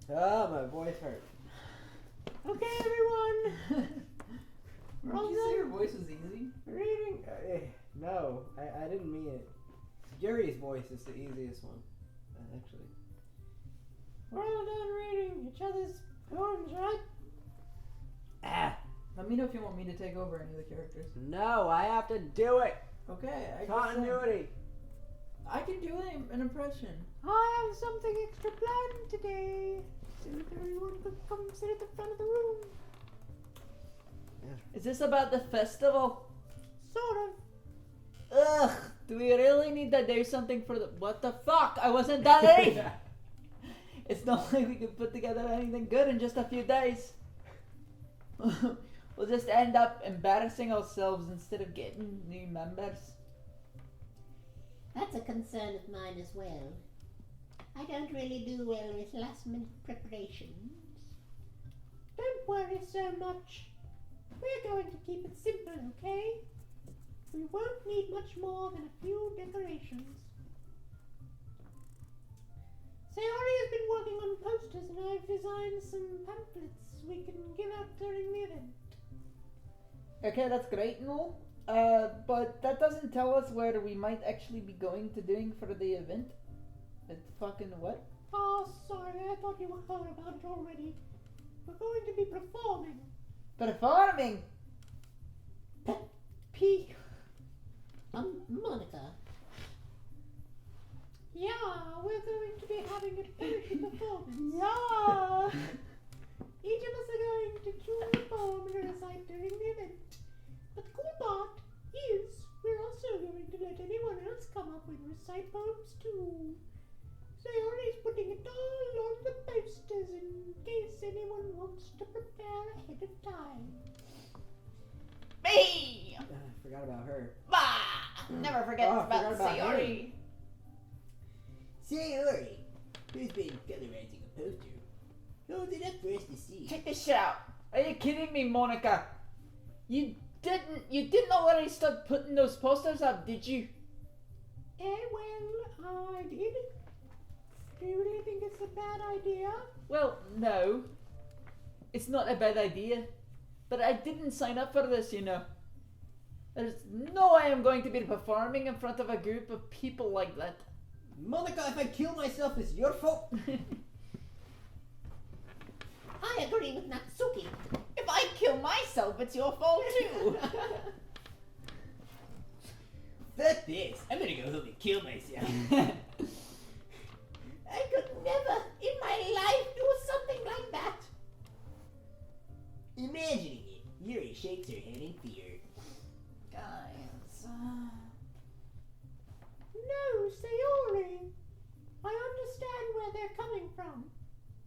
Oh, my voice hurt. Okay, everyone. Did you say your voice was easy? Reading? No, I didn't mean it. Yuri's voice is the easiest one, actually. We're all done reading each other's poems, right? Ah, Let me know if you want me to take over any of the characters. no, I have to do it. Okay, Continuity. I can do an impression. I have something extra planned today. So if everyone could come sit at the front of the room. Is this about the festival? Sort of. Ugh, do we really need to do something for the... What the fuck? I wasn't that late! It's not like we could put together anything good in just a few days. We'll just end up embarrassing ourselves instead of getting new members. That's a concern of mine as well. I don't really do well with last-minute preparations. Don't worry so much. We're going to keep it simple, okay? We won't need much more than a few decorations. Sayori has been working on posters and I've designed some pamphlets we can give out during the event. Okay, that's great and all. But that doesn't tell us where we might actually be going to doing for the event. It's fucking what? Oh, sorry, I thought you heard about it already. We're going to be performing. Performing! P. Monica. Yeah, we're going to be having a poetry performance. Yeah! Each of us are going to choose a poem and recite during the event. But the cool part is we're also going to let anyone else come up and recite poems too. Sayori's putting it all on the posters in case anyone wants to prepare ahead of time. Me! I forgot about her. Bah! Never forget Oh, I about forgot about Sayori. Sayori, who's been colorizing a poster? Hold it up for us to see. Check this shit out. Are you kidding me, Monica? You didn't already start putting those posters up, did you? Well, I did. Do you really think it's a bad idea? Well, no. It's not a bad idea. But I didn't sign up for this, you know. There's no way I'm going to be performing in front of a group of people like that. Monica, if I kill myself, it's your fault. I agree with Natsuki. If I kill myself, it's your fault too. Fuck this. I'm gonna go home and kill myself. I could never in my life do something like that. Imagining it, Yuri shakes her head in fear. Guys. No, Sayori. I understand where they're coming from.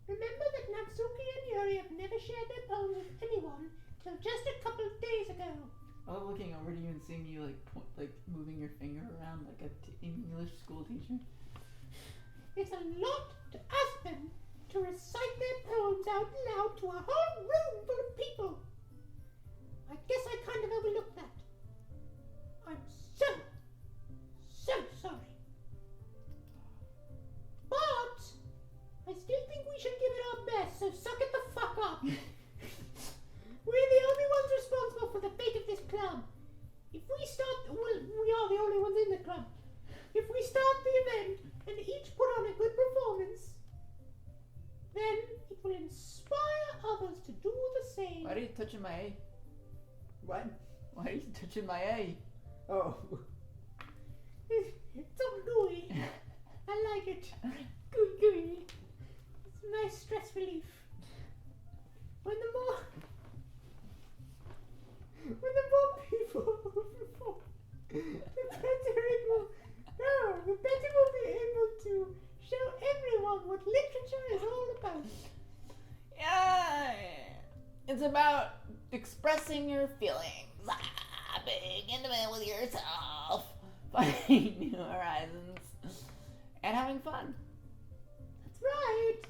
Remember that Natsuki and Yuri have never shared their poems with anyone till just a couple of days ago. I love looking over to you and seeing you like moving your finger around like a English school teacher. It's a lot to ask them to recite their poems out loud to a whole room full of people. I guess I kind of overlooked that. I'm so sorry. But I still think we should give it our best, so suck it the fuck up. We're the only ones responsible for the fate of this club. If we start, well, we are the only ones in the club. If we start the event and each put on a good performance, then it will inspire others to do the same. Why are you touching my A? What? Why are you touching my A? Oh. It's so gooey. I like it. Gooey. It's a nice stress relief. When the more people perform, the better we'll be able to show everyone what literature is all about. Yeah, it's about expressing your feelings, being intimate with yourself, finding new horizons, and having fun. That's right.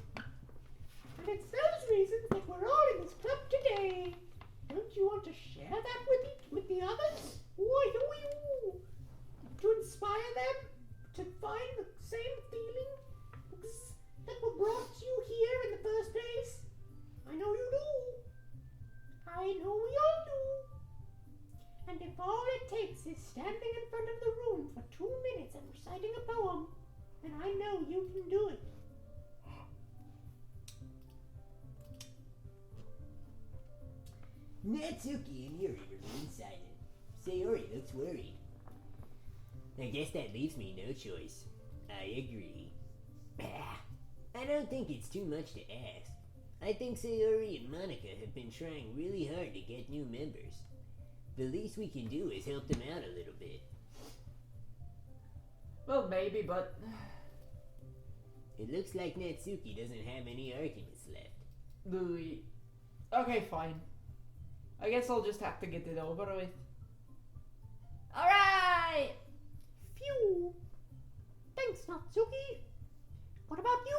And it's those reasons that we're all in this club today. Don't you want to share that with the others? To inspire them to find the same feelings that were brought to you here in the first standing in front of the room for 2 minutes and reciting a poem, and I know you can do it. Natsuki and Yuri remain silent. Sayori looks worried. I guess that leaves me no choice. I agree. Bah. I don't think it's too much to ask. I think Sayori and Monica have been trying really hard to get new members. The least we can do is help them out a little bit. Well, maybe, but It looks like Natsuki doesn't have any arguments left. Louis. Okay, fine. I guess I'll just have to get it over with. Alright! Phew. Thanks, Natsuki. What about you,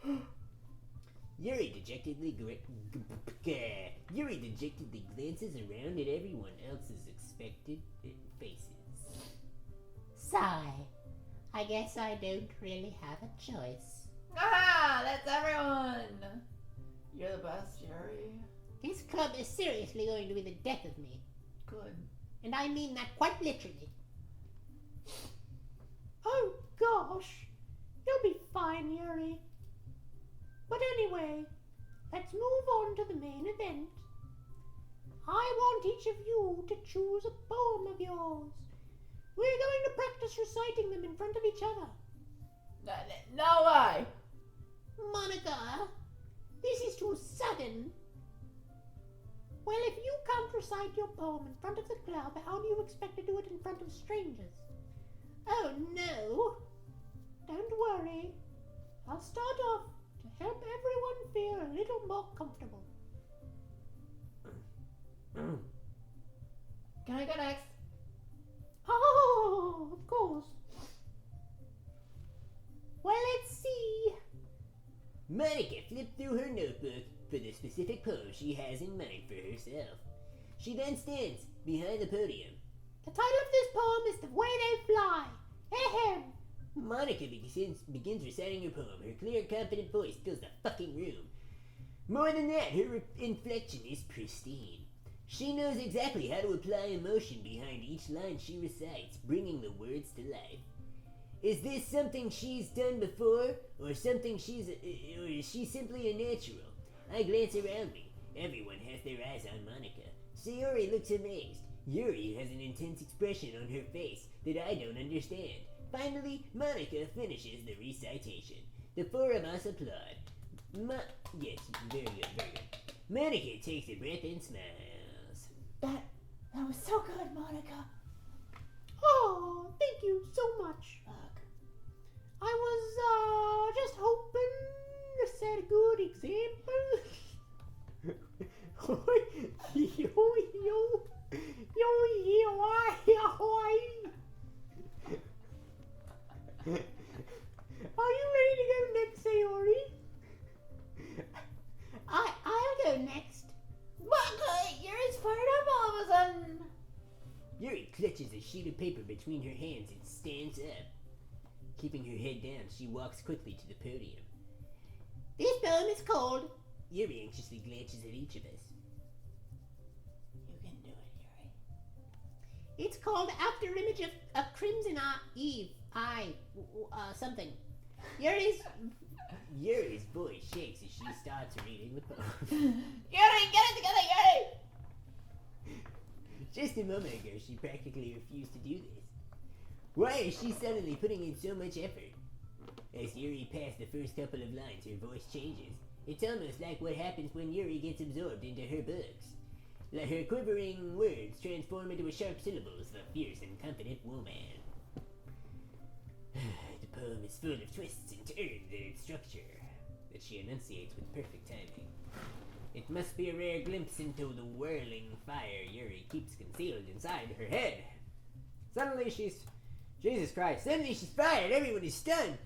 Yuri? Yuri dejectedly glances around at everyone else's expected faces. Sigh. I guess I don't really have a choice. Ah, that's everyone! You're the best, Jerry. This club is seriously going to be the death of me. Good. And I mean that quite literally. Oh, gosh. You'll be fine, Yuri. But anyway, let's move on to the main event. I want each of you to choose a poem of yours. We're going to practice reciting them in front of each other. No way! Monica, this is too sudden. Well, if you can't recite your poem in front of the club, how do you expect to do it in front of strangers? Oh, no. Don't worry. I'll start off to help everyone feel a little more comfortable. Can I go next? Oh, of course. Well, let's see. Monica flipped through her notebook for the specific poem she has in mind for herself. She then stands behind the podium. The title of this poem is The Way They Fly. Ahem. Monica begins reciting her poem. Her clear, confident voice fills the fucking room. More than that, her inflection is pristine. She knows exactly how to apply emotion behind each line she recites, bringing the words to life. Is this something she's done before, or something or is she simply a natural? I glance around me. Everyone has their eyes on Monica. Sayori looks amazed. Yuri has an intense expression on her face that I don't understand. Finally, Monica finishes the recitation. The four of us applaud. Yes, very good, very good. Monica takes a breath and smiles. That was so good, Monica. Oh, thank you so much. Fuck. I was just hoping to set a good example. Are you ready to go next, Sayori? I'll go next. Monica, you're fired up all of a sudden. Yuri clutches a sheet of paper between her hands and stands up. Keeping her head down, she walks quickly to the podium. This poem is called... Yuri anxiously glances at each of us. You can do it, Yuri. It's called After Image of Crimson Eve. Something. Yuri's voice shakes as she starts reading the poem. Yuri, get it together, Yuri! Just a moment ago, she practically refused to do this. Why is she suddenly putting in so much effort? As Yuri passed the first couple of lines, her voice changes. It's almost like what happens when Yuri gets absorbed into her books. Let her quivering words transform into sharp syllables of a fierce and confident woman. The poem is full of twists and turns in its structure that she enunciates with perfect timing. It must be a rare glimpse into the whirling fire Yuri keeps concealed inside her head. Suddenly she's fired. Everyone is stunned.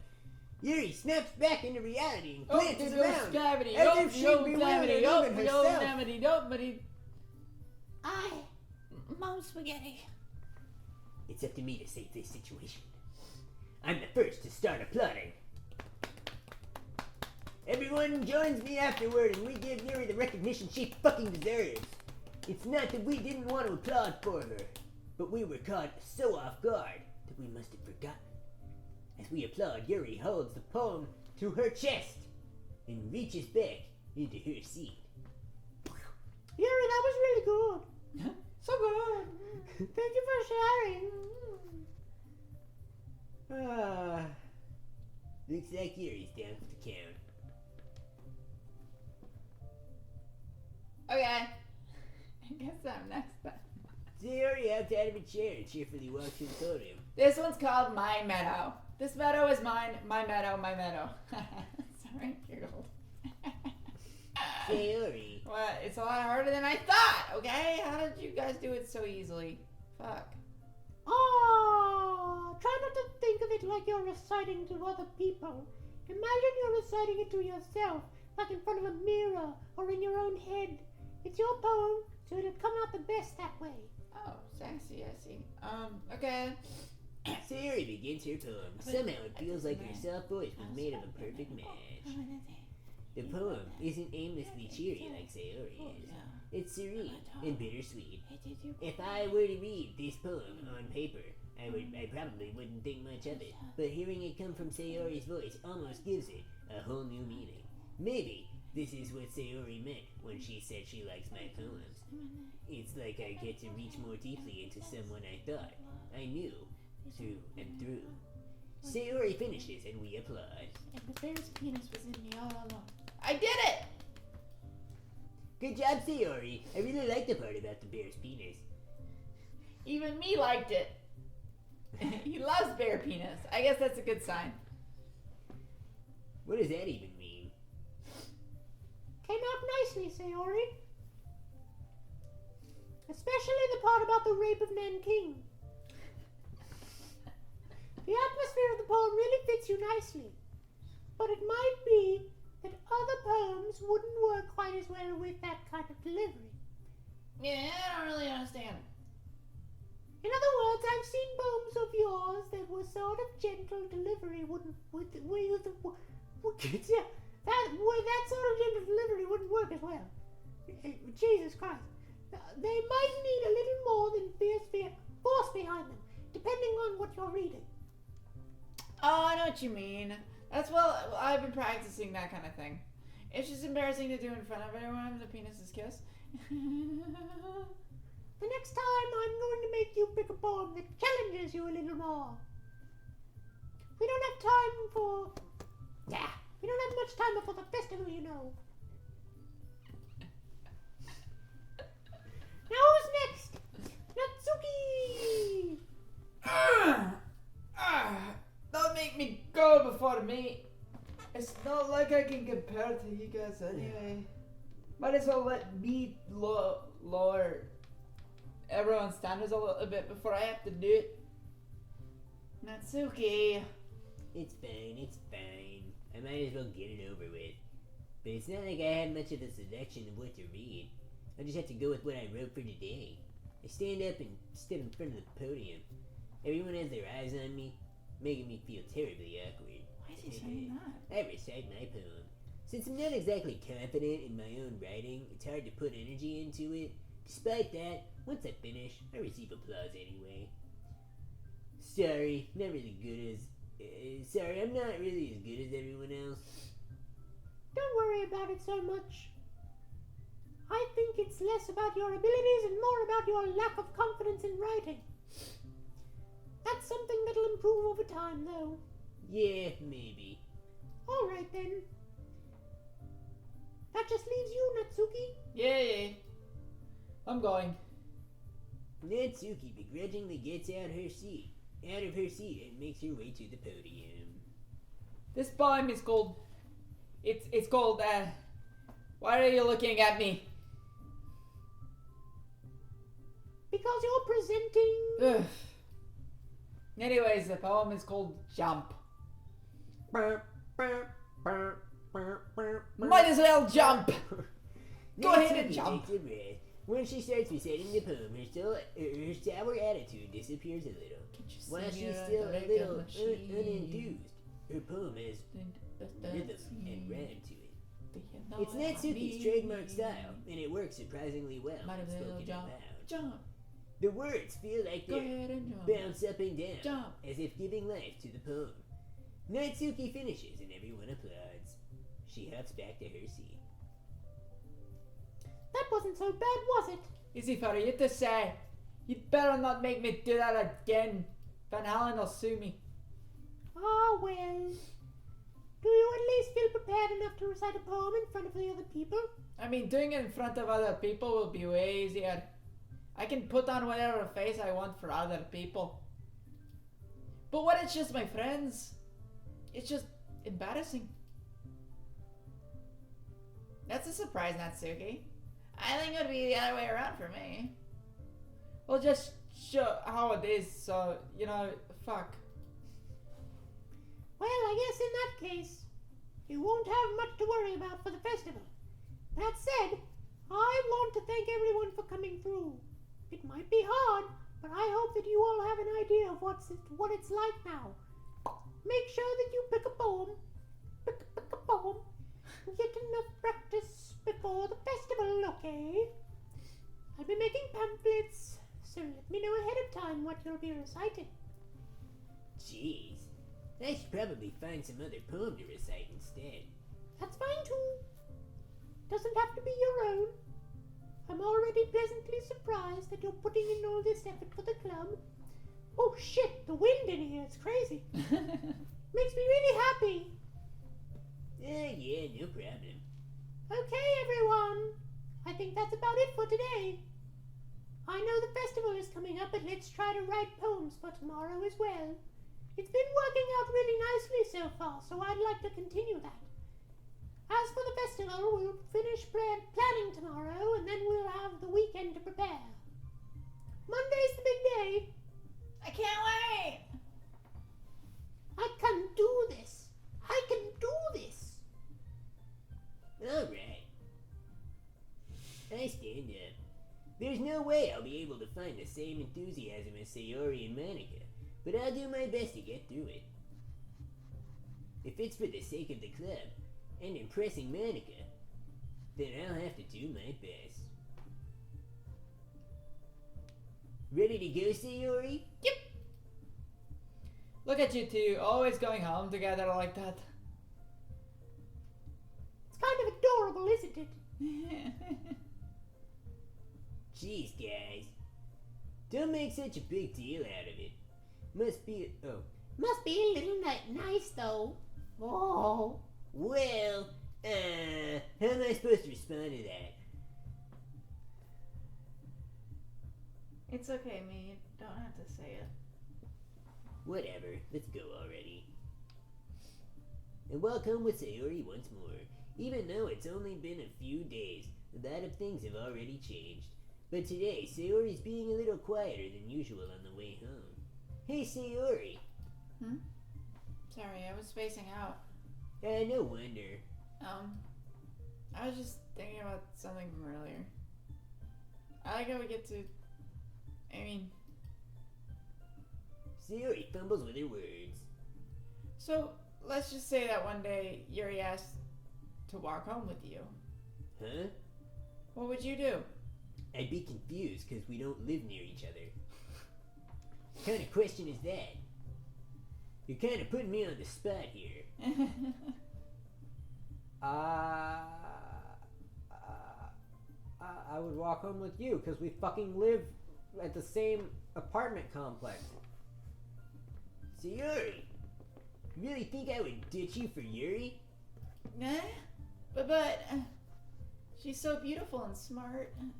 Yuri snaps back into reality and glances around as if she'd be wielding even herself. Mom spaghetti. It's up to me to save this situation. I'm the first to start applauding. Everyone joins me afterward and we give Yuri the recognition she fucking deserves. It's not that we didn't want to applaud for her, but we were caught so off guard that we must have forgotten. As we applaud, Yuri holds the poem to her chest and reaches back into her seat. Yuri, that was really good. So good. Thank you for sharing. Looks like Yuri's down for the count. Okay. I guess I'm next then. So Yuri hopped out of a chair and cheerfully walked to the podium. This one's called My Meadow. This meadow is mine. My meadow, my meadow. Sorry, giggled. Sayori. Well, it's a lot harder than I thought, okay? How did you guys do it so easily? Fuck. Oh, try not to think of it like you're reciting to other people. Imagine you're reciting it to yourself, like in front of a mirror or in your own head. It's your poem, so it'll come out the best that way. Oh, sassy, I see. Okay. Sayori begins her poem. Somehow it feels like her soft voice was made of a perfect match. The poem isn't aimlessly cheery like Sayori is. It's serene and bittersweet. If I were to read this poem on paper, I probably wouldn't think much of it. But hearing it come from Sayori's voice almost gives it a whole new meaning. Maybe this is what Sayori meant when she said she likes my poems. It's like I get to reach more deeply into someone I thought I knew through and through. Sayori finishes and we applaud. And the bear's penis was in me all along. I did it! Good job, Sayori. I really like the part about the bear's penis. Even me liked it. He loves bear penis. I guess that's a good sign. What does that even mean? Came out nicely, Sayori. Especially the part about the rape of Nanking. The atmosphere of the poem really fits you nicely. But it might be that other poems wouldn't work quite as well with that kind of delivery. Yeah, I don't really understand. In other words, I've seen poems of yours that were sort of gentle delivery wouldn't that sort of gentle delivery wouldn't work as well. Jesus Christ. They might need a little more than fierce force behind them, depending on what you're reading. Oh, I know what you mean. Well, I've been practicing that kind of thing. It's just embarrassing to do in front of everyone. The penis's kiss. The next time I'm going to make you pick a poem that challenges you a little more. We don't have much time before the festival, you know. Now who's next? Natsuki! Don't make me go before me. It's not like I can compare to you guys anyway. Might as well let me lower everyone's standards a little bit before I have to do it. Natsuki. It's fine. I might as well get it over with. But it's not like I had much of a selection of what to read. I just have to go with what I wrote for today. I stand up and step in front of the podium. Everyone has their eyes on me, making me feel terribly awkward. Why is he saying that? I recite my poem. Since I'm not exactly confident in my own writing, it's hard to put energy into it. Despite that, once I finish, I receive applause anyway. Sorry, I'm not really as good as everyone else. Don't worry about it so much. I think it's less about your abilities and more about your lack of confidence in writing. That's something that'll improve over time, though. Yeah, maybe. All right, then. That just leaves you, Natsuki. Yeah. I'm going. Natsuki begrudgingly gets out of her seat and makes her way to the podium. This poem is called... It's called, why are you looking at me? Because you're presenting... Ugh. Anyways, the poem is called Jump. Might as well jump! Go ahead and jump! Takes a breath. When she starts reciting the poem, her sour attitude disappears a little. While she's still a little unenthused, her poem has rhythm and rhyme to it. It's Natsuki's trademark style, and it works surprisingly well when spoken out loud. Jump. The words feel like Go they're ahead and jump. bounce up and down, Jump. as if giving life to the poem. Natsuki finishes and everyone applauds. She huffs back to her seat. That wasn't so bad, was it? Easy for you to say. You'd better not make me do that again. Van Halen will sue me. Ah, well. Do you at least feel prepared enough to recite a poem in front of the other people? I mean, doing it in front of other people will be way easier. I can put on whatever face I want for other people. But when it's just my friends, it's just embarrassing. That's a surprise, Natsuki. I think it would be the other way around for me. Well, just show how it is, so, you know, fuck. Well, I guess in that case, you won't have much to worry about for the festival. That said, I want to thank everyone for coming through. It might be hard, but I hope that you all have an idea of what it's like now. Make sure that you pick a poem, and get enough practice before the festival, okay? I'll be making pamphlets, so let me know ahead of time what you'll be reciting. Jeez. I should probably find some other poem to recite instead. That's fine too. Doesn't have to be your own. I'm already pleasantly surprised that you're putting in all this effort for the club. Oh shit, the wind in here is crazy. Makes me really happy. Yeah, no problem. Okay, everyone. I think that's about it for today. I know the festival is coming up, but let's try to write poems for tomorrow as well. It's been working out really nicely so far, so I'd like to continue that. As for the festival, we'll finish planning tomorrow, and then we'll have the weekend to prepare. Monday's the big day. I can't wait! I can do this. I can do this. Alright. I stand up. There's no way I'll be able to find the same enthusiasm as Sayori and Monica, but I'll do my best to get through it. If it's for the sake of the club and impressing Monica, then I'll have to do my best. Ready to go, Sayori? Yep. Look at you two, always going home together like that. It's kind of adorable, isn't it? Jeez, guys. Don't make such a big deal out of it. Must be a little nice though. Oh. Well, how am I supposed to respond to that? It's okay, me. You don't have to say it. Whatever, let's go already. And welcome with Sayori once more. Even though it's only been a few days, a lot of things have already changed. But today, Sayori's being a little quieter than usual on the way home. Hey, Sayori! Sorry, I was spacing out. No wonder. I was just thinking about something from earlier. I like how we get to... Sayori fumbles with her words. So, let's just say that one day Yuri asked to walk home with you. Huh? What would you do? I'd be confused because we don't live near each other. What kind of question is that? You're kind of putting me on the spot here. I would walk home with you because we fucking live at the same apartment complex. Sayori, you really think I would ditch you for Yuri? Nah, but she's so beautiful and smart. I'm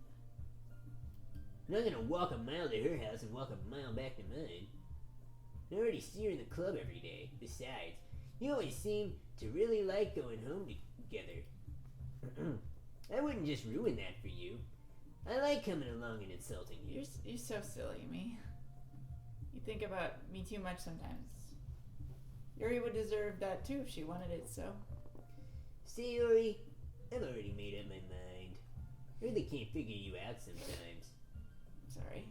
not gonna walk a mile to her house and walk a mile back to mine. I already see her in the club every day. Besides, you always seem to really like going home together. I wouldn't just ruin that for you. I like coming along and insulting you. You're so silly, me. You think about me too much sometimes. Yuri would deserve that too if she wanted it, so. Sayori, I've already made up my mind. I really can't figure you out sometimes. Sorry.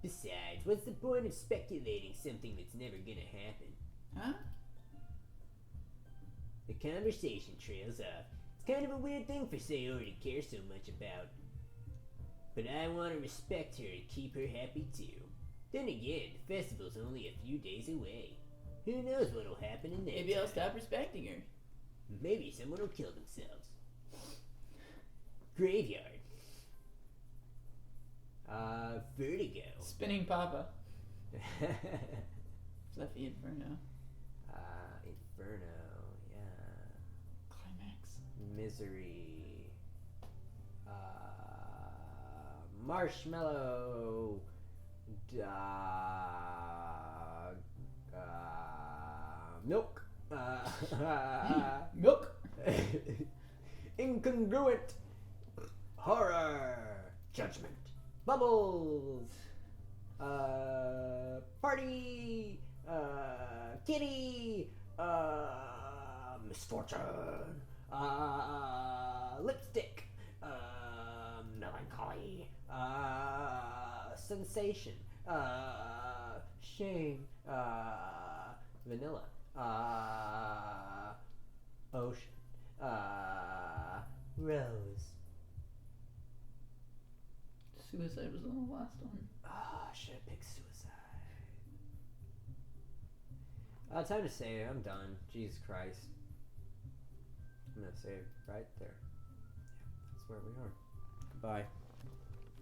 Besides, what's the point of speculating something that's never gonna happen? Huh? The conversation trails off. It's kind of a weird thing for Sayori to care so much about. But I want to respect her and keep her happy too. Then again, the festival's only a few days away. Who knows what'll happen in that Maybe I'll time. stop respecting her. Maybe someone will kill themselves. Graveyard. Vertigo. Spinning Papa. Fluffy Inferno. Inferno, yeah. Climax. Misery. Marshmallow. Milk. Milk. Incongruent. Horror. Judgment. Bubbles. Party. Kitty. Misfortune. Lipstick. Melancholy. Sensation. Shame. Vanilla. Ocean. Rose. Suicide was on the last one. Should have picked suicide. Time to save. I'm done. Jesus Christ. I'm gonna save right there. Yeah, that's where we are. Goodbye.